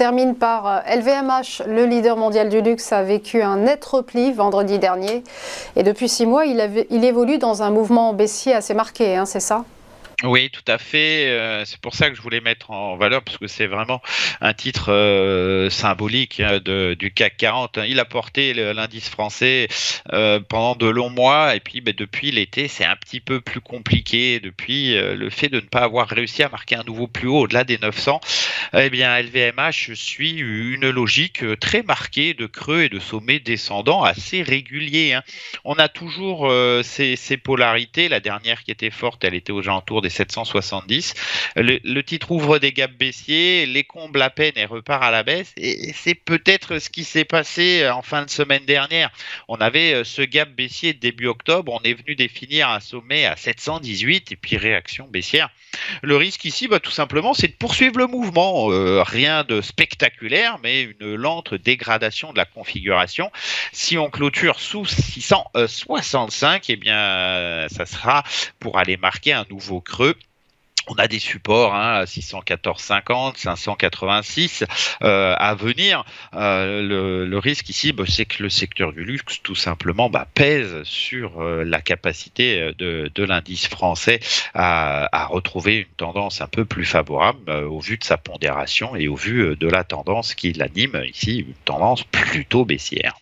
termine par LVMH, le leader mondial du luxe, a vécu un net repli vendredi dernier. Et depuis 6 mois, il évolue dans un mouvement baissier assez marqué, c'est ça ? Oui, tout à fait. C'est pour ça que je voulais mettre en valeur, parce que c'est vraiment un titre symbolique du CAC 40. Il a porté l'indice français pendant de longs mois, et puis depuis l'été, c'est un petit peu plus compliqué. Depuis le fait de ne pas avoir réussi à marquer un nouveau plus haut au-delà des 900, eh bien LVMH suit une logique très marquée de creux et de sommets descendants assez réguliers. On a toujours ces polarités. La dernière qui était forte, elle était aux alentours des 770. Le titre ouvre des gaps baissiers, les comble à peine et repart à la baisse. Et c'est peut-être ce qui s'est passé en fin de semaine dernière. On avait ce gap baissier début octobre. On est venu définir un sommet à 718 et puis réaction baissière. Le risque ici, tout simplement, c'est de poursuivre le mouvement. Rien de spectaculaire, mais une lente dégradation de la configuration. Si on clôture sous 665, eh bien, ça sera pour aller marquer un nouveau creux. On a des supports à 614,50, 586 à venir. Le risque ici, c'est que le secteur du luxe, tout simplement, pèse sur la capacité de l'indice français à retrouver une tendance un peu plus favorable au vu de sa pondération et au vu de la tendance qui l'anime ici, une tendance plutôt baissière.